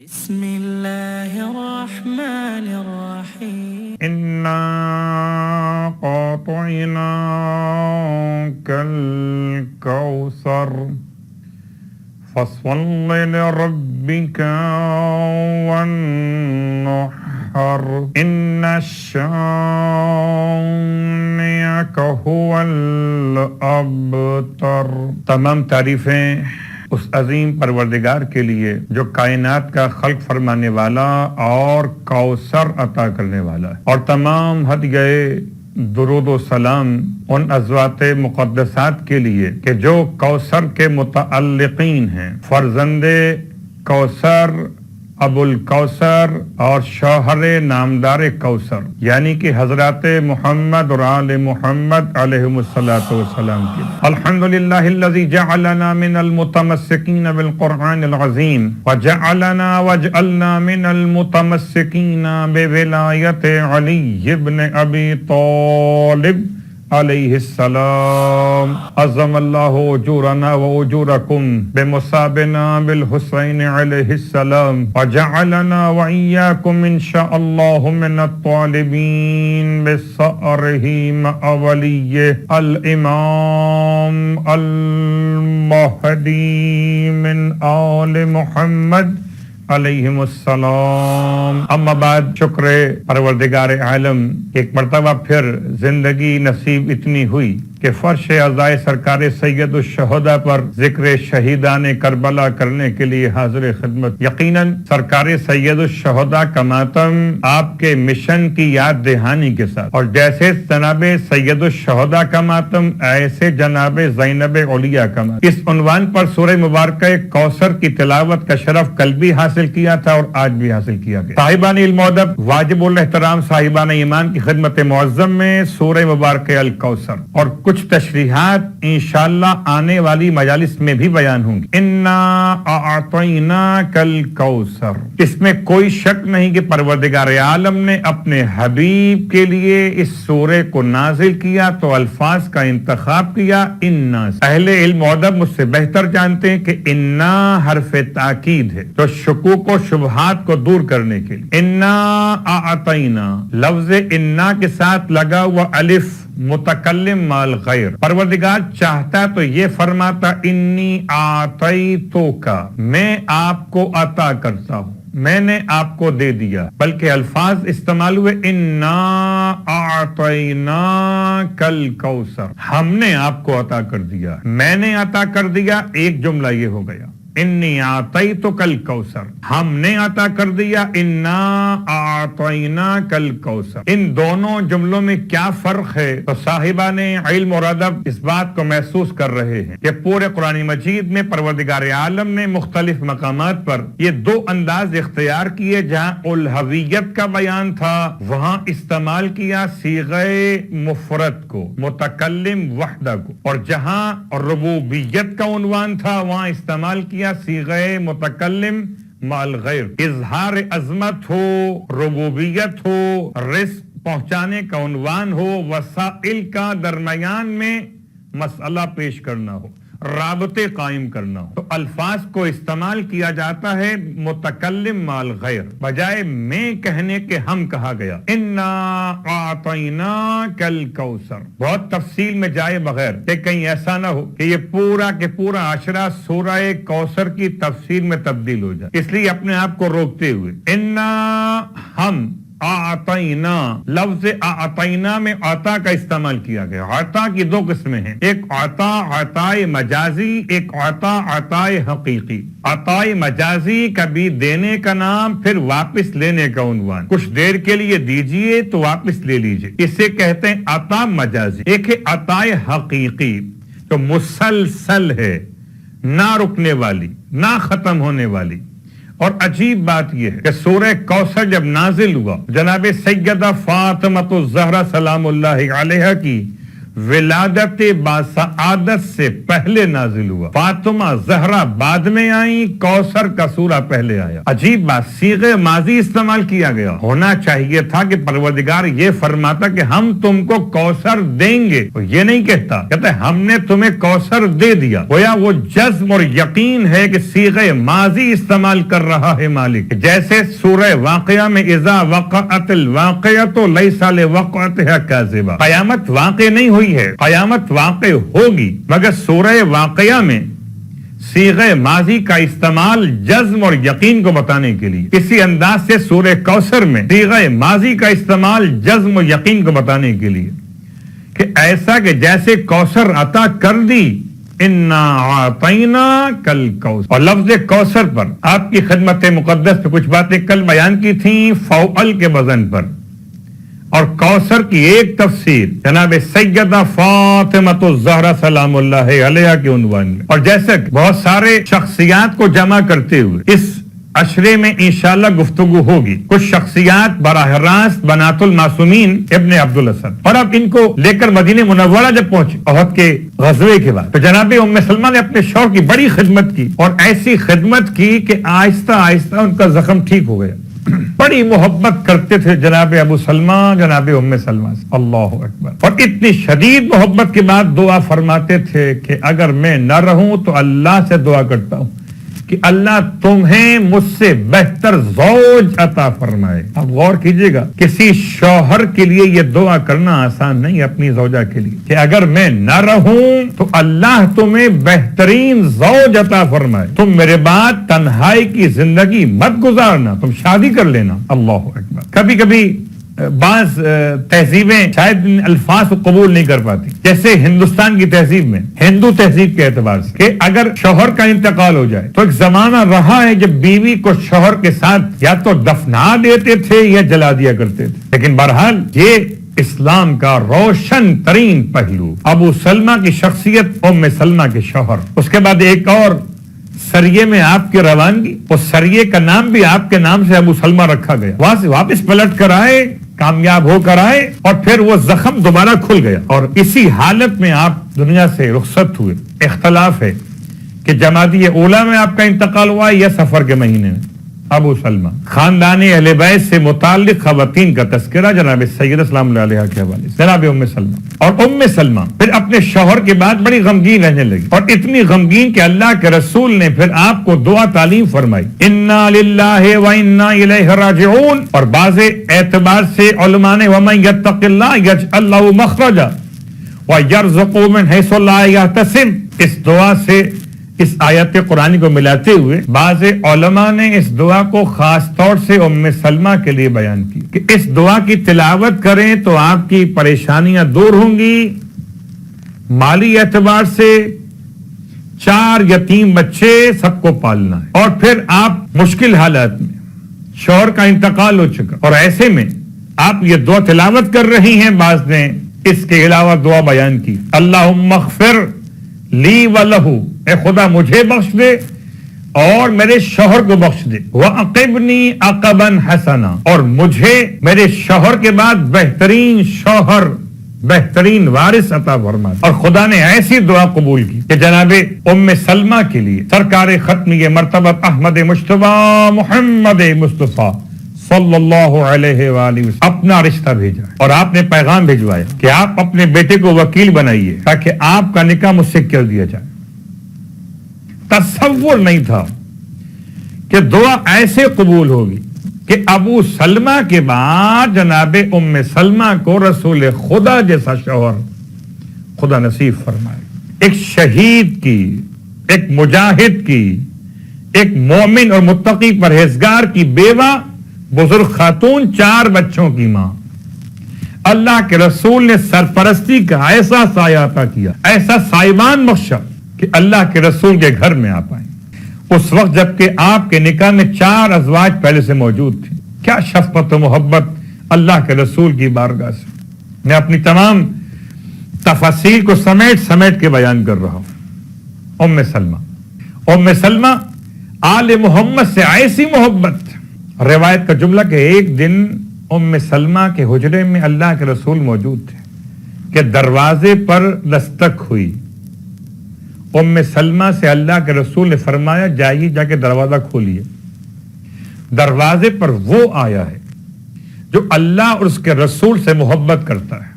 بسم الله الرحمن الرحيم إنا أعطيناك الكوثر فصل لربك وانحر إن شانئك هو الأبتر. تمام تعریفیں اس عظیم پروردگار کے لیے جو کائنات کا خلق فرمانے والا اور کوثر عطا کرنے والا ہے، اور تمام ہدیے درود و سلام ان ازوات مقدسات کے لیے کہ جو کوثر کے متعلقین ہیں، فرزند کوثر، ابو الکوثر اور شوہر نامدار کوثر، یعنی کہ حضرات محمد اور آل محمد علیہم الصلاۃ والسلام کی. الحمدللہ الذی جعلنا من المتمسکین بالقرآن العظیم وجعلنا واجعلنا من المتمسکین بولایت علی ابن ابی طالب علیہ السلام. عظم اللہ اجورنا و اجورکم بمصابنا بالحسین علیہ السلام وجعلنا وإیاکم انشاء اللہ من الطالبین بثأرہ مع ولیہ الامام المہدی من آل محمد علیہم السلام. اما بعد، شکر پروردگار عالم، ایک مرتبہ پھر زندگی نصیب اتنی ہوئی کہ فرش عزائے سرکار سید الشہداء پر ذکر شہیدان کربلا کرنے کے لیے حاضر خدمت. یقیناً سرکار سید الشہداء کا ماتم آپ کے مشن کی یاد دہانی کے ساتھ، اور جیسے جناب سید الشہداء کا ماتم ایسے جناب زینب اولیاء کا ماتم. اس عنوان پر سورہ مبارکہ کوثر کی تلاوت کا شرف کل بھی حاصل کیا تھا اور آج بھی حاصل کیا گیا. صاحبان علم و ادب، واجب الاحترام صاحبان ایمان کی خدمت معظم میں سورہ مبارکہ الکوثر اور کچھ تشریحات انشاءاللہ آنے والی مجالس میں بھی بیان ہوں گی. انا اعطیناک الکوثر، اس میں کوئی شک نہیں کہ پروردگار عالم نے اپنے حبیب کے لیے اس سورے کو نازل کیا تو الفاظ کا انتخاب کیا. انا، اہل علم و ادب مجھ سے بہتر جانتے ہیں کہ انا حرف تاکید ہے تو شکوک و شبہات کو دور کرنے کے لیے. انا اعطینا، لفظ انا کے ساتھ لگا ہوا الف متکلم مال غیر. پروردگار چاہتا تو یہ فرماتا انی اعطیتوکا، میں آپ کو عطا کرتا ہوں، میں نے آپ کو دے دیا، بلکہ الفاظ استعمال ہوئے انا اعطیناک الکوثر، ہم نے آپ کو عطا کر دیا، میں نے عطا کر دیا. ایک جملہ یہ ہو گیا انی اعطیتک الکوثر، ہم نے عطا کر دیا انا اعطیناک الکوثر. ان دونوں جملوں میں کیا فرق ہے؟ تو صاحبان علم اور ادب اس بات کو محسوس کر رہے ہیں کہ پورے قرآن مجید میں پروردگار عالم نے مختلف مقامات پر یہ دو انداز اختیار کیے. جہاں الہویت کا بیان تھا وہاں استعمال کیا صیغہ مفرد کو، متکلم وحدہ کو، اور جہاں ربوبیت کا عنوان تھا وہاں استعمال کیا صیغہ متکلم مال غیر. اظہار عظمت ہو، ربوبیت ہو، رزق پہنچانے کا عنوان ہو، وسائل کا درمیان میں مسئلہ پیش کرنا ہو، رابطے قائم کرنا ہو، تو الفاظ کو استعمال کیا جاتا ہے متکلم مال غیر، بجائے میں کہنے کے ہم کہا گیا انا اعطیناک الکوثر. بہت تفصیل میں جائے بغیر کہ کہیں ایسا نہ ہو کہ یہ پورا کے پورا عشرہ سورہ کوثر کی تفسیر میں تبدیل ہو جائے، اس لیے اپنے آپ کو روکتے ہوئے انا، ہم، اعطینا، لفظ اعطینا میں عطا کا استعمال کیا گیا. عطا کی دو قسمیں ہیں، ایک عطا عطائے مجازی، ایک عطا عطائے حقیقی. عطائے مجازی کبھی دینے کا نام، پھر واپس لینے کا عنوان. کچھ دیر کے لیے دیجئے تو واپس لے لیجئے، اسے کہتے ہیں عطا مجازی. ایک ہے عطائے حقیقی جو مسلسل ہے، نہ رکنے والی، نہ ختم ہونے والی. اور عجیب بات یہ ہے کہ سورہ کوثر جب نازل ہوا، جناب سیدہ فاطمہ الزہرا سلام اللہ علیہا کی ولادت باسعادت سے پہلے نازل ہوا، فاطمہ زہرا بعد میں آئی، کوثر کا سورہ پہلے آیا۔ عجیب بات، صیغہ ماضی استعمال کیا گیا، ہونا چاہیے تھا کہ پروردگار یہ فرماتا کہ ہم تم کو کوثر دیں گے، یہ نہیں کہتا، کہتا ہے ہم نے تمہیں کوثر دے دیا۔ گویا وہ جزم اور یقین ہے کہ صیغہ ماضی استعمال کر رہا ہے مالک، جیسے سورہ واقعہ میں اذا وقعت الواقعۃ لیس لوقعتها کاذبہ، قیامت واقع نہیں ہوئی ہے، قیامت واقع ہوگی، مگر سورہ واقعہ میں صیغہ ماضی کا استعمال جزم اور یقین کو بتانے کے لیے، اسی انداز سے سورہ کوثر میں صیغہ ماضی کا استعمال جزم و یقین کو بتانے کے لیے کہ ایسا کہ جیسے کوثر عطا کر دی، انا اعطینا کل کوثر، اور لفظ کوثر پر آپ کی خدمت مقدس پہ کچھ باتیں کل بیان کی تھیں فوعل کے وزن پر، اور کوثر کی ایک تفسیر جناب سیدہ فاطمہ الزہرا سلام اللہ علیہا کے عنوان میں، اور جیسے بہت سارے شخصیات کو جمع کرتے ہوئے اس عشرے میں انشاءاللہ گفتگو ہوگی۔ کچھ شخصیات براہ راست بنات المعصومین ابن عبدالاسد، اور اب ان کو لے کر مدینہ منورہ جب پہنچے احد کے غزوے کے بعد، تو جناب ام سلمہ نے اپنے شوہر کی بڑی خدمت کی، اور ایسی خدمت کی کہ آہستہ آہستہ ان کا زخم ٹھیک ہو گیا۔ بڑی محبت کرتے تھے جناب ابو سلمہ جناب ام سلمہ سے، اللہ اکبر، اور اتنی شدید محبت کے بعد دعا فرماتے تھے کہ اگر میں نہ رہوں تو اللہ سے دعا کرتا ہوں کہ اللہ تمہیں مجھ سے بہتر زوج عطا فرمائے۔ آپ غور کیجئے گا، کسی شوہر کے لیے یہ دعا کرنا آسان نہیں اپنی زوجہ کے لیے کہ اگر میں نہ رہوں تو اللہ تمہیں بہترین زوج عطا فرمائے، تم میرے بعد تنہائی کی زندگی مت گزارنا، تم شادی کر لینا۔ اللہ اکبر۔ کبھی کبھی بعض تہذیبیں شاید ان الفاظ کو قبول نہیں کر پاتی، جیسے ہندوستان کی تہذیب میں، ہندو تہذیب کے اعتبار سے، کہ اگر شوہر کا انتقال ہو جائے تو ایک زمانہ رہا ہے جب بیوی کو شوہر کے ساتھ یا تو دفنا دیتے تھے یا جلا دیا کرتے تھے، لیکن بہرحال یہ اسلام کا روشن ترین پہلو۔ ابو سلمہ کی شخصیت، ام سلمہ کے شوہر، اس کے بعد ایک اور سریے میں آپ کی روانگی، اس سریے کا نام بھی آپ کے نام سے ابو سلمہ رکھا گیا، وہاں سے واپس پلٹ کر آئے، کامیاب ہو کر آئے، اور پھر وہ زخم دوبارہ کھل گیا، اور اسی حالت میں آپ دنیا سے رخصت ہوئے۔ اختلاف ہے کہ جمادی اولیٰ میں آپ کا انتقال ہوا یا سفر کے مہینے میں۔ ابو سلمہ خاندان اہل بیت سے متعلق خواتین کا تذکرہ جناب سیدہ سلام اللہ علیہ کے حوالے سے، جناب ام سلمہ، اور ام سلمہ پھر اپنے شوہر کے بعد بڑی غمگین رہنے لگی، اور اتنی غمگین کہ اللہ کے رسول نے پھر آپ کو دعا تعلیم فرمائی، انا للہ و انا الیہ راجعون، اور بعض اعتبار سے علماء نے ومن یتق اللہ یجعل لہ مخرجا ویرزقہ من حیث لا یحتسب، اس دعا سے اس آیت قرآنی کو ملاتے ہوئے بعض علماء نے اس دعا کو خاص طور سے ام سلمہ کے لیے بیان کی کہ اس دعا کی تلاوت کریں تو آپ کی پریشانیاں دور ہوں گی، مالی اعتبار سے 4 یتیم بچے سب کو پالنا ہے، اور پھر آپ مشکل حالات میں، شوہر کا انتقال ہو چکا، اور ایسے میں آپ یہ دعا تلاوت کر رہی ہیں۔ بعض نے اس کے علاوہ دعا بیان کی، اللہم اغفر لی ولہو، اے خدا مجھے بخش دے اور میرے شوہر کو بخش دے، وَأَقِبْنِي عَقَبًا حَسَنًا، اور مجھے میرے شوہر کے بعد بہترین شوہر، بہترین وارث عطا فرما۔ اور خدا نے ایسی دعا قبول کی کہ جناب ام سلمہ کے لیے سرکار ختمی مرتبہ احمد مجتبی محمد مصطفیٰ صلی اللہ علیہ وآلہ وسلم اپنا رشتہ بھیجا، اور آپ نے پیغام بھیجوایا کہ آپ اپنے بیٹے کو وکیل بنائیے تاکہ آپ کا نکاح مجھ سے کر دیا جائے۔ تصور نہیں تھا کہ دعا ایسے قبول ہوگی کہ ابو سلمہ کے بعد جناب ام سلمہ کو رسول خدا جیسا شوہر خدا نصیب فرمائے، ایک شہید کی، ایک مجاہد کی، ایک مومن اور متقی پرہیزگار کی بیوہ، بزرگ خاتون، 4 بچوں کی ماں، اللہ کے رسول نے سرپرستی کا ایسا سایہ عطا کیا، ایسا سائبان بخشا کہ اللہ کے رسول کے گھر میں آ پائیں اس وقت جبکہ آپ کے نکاح میں 4 ازواج پہلے سے موجود تھے۔ کیا شفقت و محبت اللہ کے رسول کی بارگاہ سے۔ میں اپنی تمام تفاصیل کو سمیٹ کے بیان کر رہا ہوں۔ ام سلمہ آل محمد سے ایسی محبت، روایت کا جملہ کہ ایک دن ام سلمہ کے حجرے میں اللہ کے رسول موجود تھے، کہ دروازے پر دستک ہوئی. ام سلمہ سے اللہ کے رسول نے فرمایا جائیے جا کے دروازہ کھولیے. دروازے پر وہ آیا ہے جو اللہ اور اس کے رسول سے محبت کرتا ہے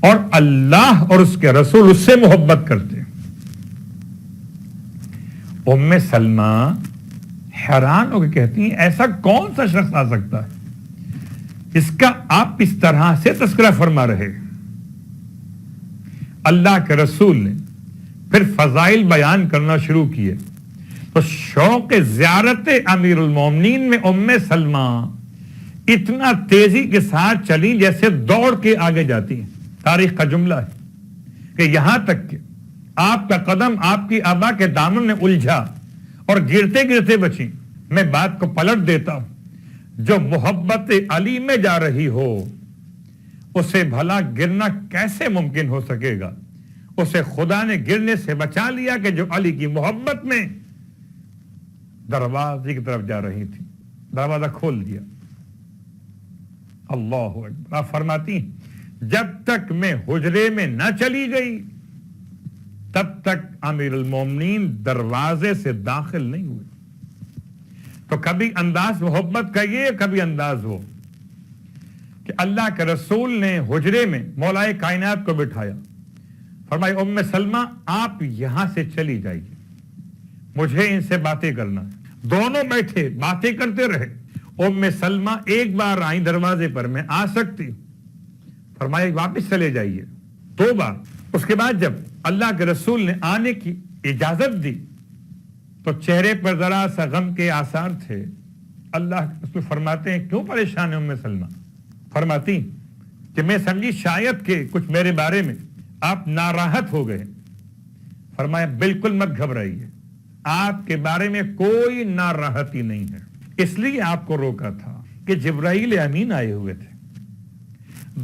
اور اللہ اور اس کے رسول اس سے محبت کرتے ہیں. ام سلمہ حیران ہو کے کہتی ہیں ایسا کون سا شخص آ سکتا ہے جس کا آپ اس طرح سے تذکرہ فرما رہے. اللہ کے رسول نے پھر فضائل بیان کرنا شروع کیے تو شوق زیارت امیر المومنین میں ام سلمہ اتنا تیزی کے ساتھ چلی جیسے دوڑ کے آگے جاتی ہیں. تاریخ کا جملہ ہے کہ یہاں تک کہ آپ کا قدم آپ کی آبا کے دامن میں الجھا اور گرتے گرتے بچی. میں بات کو پلٹ دیتا ہوں, جو محبت علی میں جا رہی ہو اسے بھلا گرنا کیسے ممکن ہو سکے گا؟ اسے خدا نے گرنے سے بچا لیا کہ جو علی کی محبت میں دروازے کی طرف جا رہی تھی. دروازہ کھول دیا. اللہ اکبر. آپ فرماتی ہیں جب تک میں حجرے میں نہ چلی گئی تب تک امیر المومنین دروازے سے داخل نہیں ہوئے. تو کبھی انداز محبت کا یہ, کبھی انداز وہ کہ اللہ کے رسول نے حجرے میں مولائے کائنات کو بٹھایا, فرمایا ام سلمہ آپ یہاں سے چلی جائیے, مجھے ان سے باتیں کرنا. دونوں بیٹھے باتیں کرتے رہے. ام سلمہ ایک بار آئی دروازے پر, میں آ سکتی ہوں؟ فرمایا واپس چلے جائیے. 2 بار. اس کے بعد جب اللہ کے رسول نے آنے کی اجازت دی تو چہرے پر ذرا سا غم کے آثار تھے. اللہ کے رسول فرماتے ہیں کیوں پریشان ہے ام سلمہ؟ فرماتی کہ میں سمجھی شاید کہ کچھ میرے بارے میں آپ ناراحت ہو گئے. فرمایا بالکل مت گھبرائیے, آپ کے بارے میں کوئی ناراحتی نہیں ہے. اس لیے آپ کو روکا تھا کہ جبرائیل امین آئے ہوئے تھے,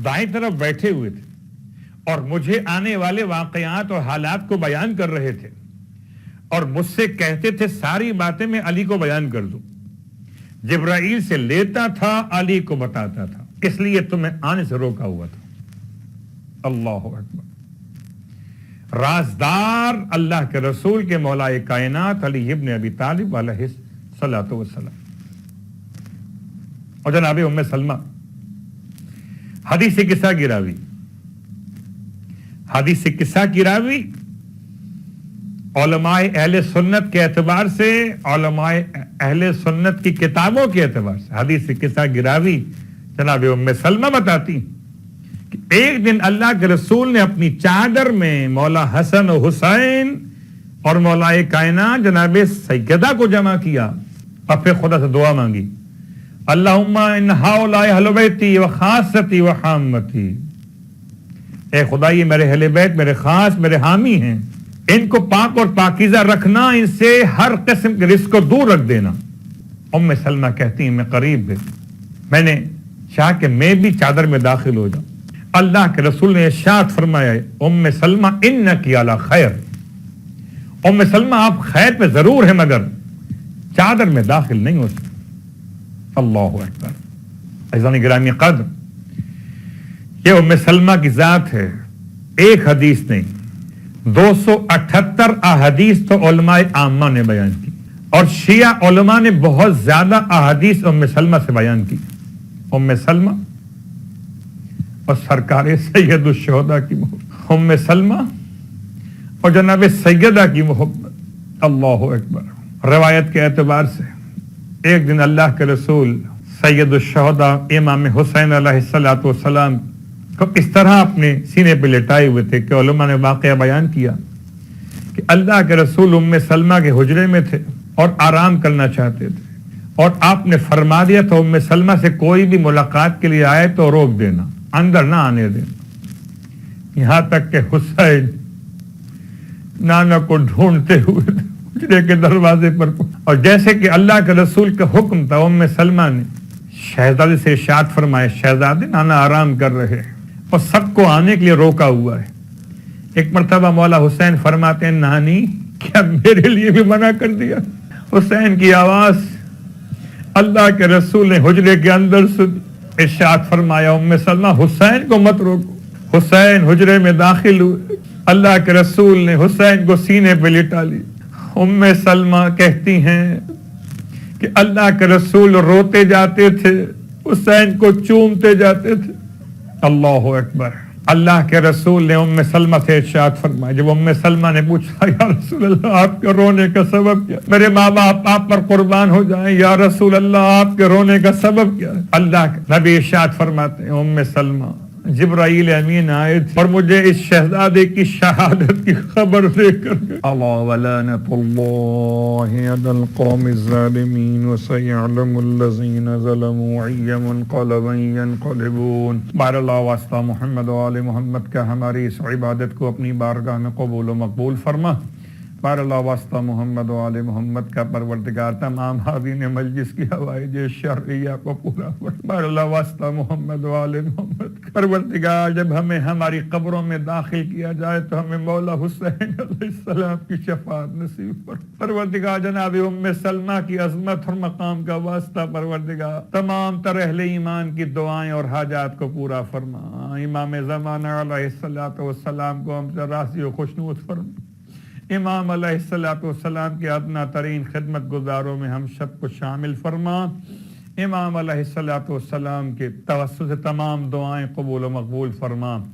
دائیں طرف بیٹھے ہوئے تھے اور مجھے آنے والے واقعات اور حالات کو بیان کر رہے تھے اور مجھ سے کہتے تھے ساری باتیں میں علی کو بیان کر دوں. جبرائیل سے لیتا تھا, علی کو بتاتا تھا, اس لیے تمہیں آنے سے روکا ہوا تھا. اللہ اکبر. رازدار اللہ کے رسول کے مولائے کائنات علی ابن ابی طالب علیہ الصلوۃ والسلام اور جناب ام سلمہ حدیث قصہ کی راوی. حدیث قصہ کی راوی علماء اہل سنت کے اعتبار سے, علماء اہل سنت کی کتابوں کے اعتبار سے حدیث قصہ کی راوی جناب ام سلمہ بتاتی کہ ایک دن اللہ کے رسول نے اپنی چادر میں مولا حسن و حسین اور مولائے کائنات جناب سیدہ کو جمع کیا اور پھر خدا سے دعا مانگی, اللہم ان ہؤلاء اہل بیتی و خاصتی و حامتی. اے خدا یہ میرے اہل بیت, میرے خاص, میرے حامی ہیں, ان کو پاک اور پاکیزہ رکھنا, ان سے ہر قسم کے رزق کو دور رکھ دینا. ام سلمہ کہتی ہیں میں قریب ہے, میں نے چاہا کہ میں بھی چادر میں داخل ہو جاؤں. اللہ کے رسول نے ارشاد فرمایا ام سلمہ انکی علی خیر. ام سلمہ آپ خیر پہ ضرور ہیں مگر چادر میں داخل نہیں ہو سکتے. اللہ اکبر. عزیزان گرامی قدر, یہ ام سلمہ کی ذات ہے. ایک حدیث نہیں, 278 احادیث تو علماء عامہ نے بیان کی اور شیعہ علماء نے بہت زیادہ احادیث ام سلمہ سے بیان کی. ام سلمہ اور سرکار سید الشہداء کی محبت, ام سلمہ اور جناب سیدہ کی محبت. اللہ اکبر. روایت کے اعتبار سے ایک دن اللہ کے رسول سید الشہداء امام حسین علیہ السلام کو اس طرح اپنے سینے پہ لٹائے ہوئے تھے کہ علماء نے واقعہ بیان کیا کہ اللہ کے رسول ام سلمہ کے حجرے میں تھے اور آرام کرنا چاہتے تھے اور آپ نے فرما دیا تھا ام سلمہ سے کوئی بھی ملاقات کے لیے آئے تو روک دینا, اندر نہ آنے دینا. یہاں تک کہ حسین نانا کو ڈھونڈتے ہوئے حجرے کے دروازے پر, اور جیسے کہ اللہ کے رسول کا حکم تھا ام سلمہ نے شہزادے سے ارشاد فرمایا شہزادے نانا آرام کر رہے ہیں اور سب کو آنے کے لیے روکا ہوا ہے. ایک مرتبہ مولا حسین فرماتے ہیں نانی کیا میرے لیے بھی منع کر دیا؟ حسین کی آواز اللہ کے رسول نے حجرے کے اندر سنی, ارشاد فرمایا ام سلمہ حسین کو مت روکو, حسین حجرے میں داخل ہوئے، اللہ کے رسول نے حسین کو سینے پہ لٹا لی۔ ام سلمہ کہتی ہیں کہ اللہ کے رسول روتے جاتے تھے، حسین کو چومتے جاتے تھے۔ اللہ اکبر۔ اللہ کے رسول نے ام سلمہ سے ارشاد فرمایا، جب ام سلمہ نے پوچھا یا رسول اللہ آپ کے رونے کا سبب کیا؟ میرے ماں باپ آپ پر قربان ہو جائیں، یا رسول اللہ آپ کے رونے کا سبب کیا؟ اللہ کے نبی ارشاد فرماتے ہیں، ام سلمہ جبرائیل امین آئے تھے اور مجھے اس شہزادے کی شہادت کی خبر دے کر گئے۔ الا ولعنۃ اللہ علی القوم الظالمین وسيعلم الذین ظلموا ای منقلب ینقلبون۔ بار اللہ واسطہ محمد و آل محمد کا ہماری اس عبادت کو اپنی بارگاہ میں قبول و مقبول فرما۔ بار اللہ واسطہ محمد و آل محمد کا پروردگار تمام حاضرین مجلس کی حوائج شرعیہ کو پورا فرما۔ بار اللہ واسطہ محمد و آل محمد کا پروردگار جب ہمیں ہماری قبروں میں داخل کیا جائے تو ہمیں مولا حسین علیہ السلام کی شفاعت نصیب فرما۔ پروردگار جناب ام سلمہ کی عظمت اور مقام کا واسطہ پروردگار تمام تر اہل ایمان کی دعائیں اور حاجات کو پورا فرما۔ امام زمانہ علیہ السلام کو ہم سے راضی و خوشنود فرما۔ امام علیہ السلام کے ادنا ترین خدمت گزاروں میں ہم سب کو شامل فرما۔ امام علیہ السلام کے توسط سے تمام دعائیں قبول و مقبول فرما۔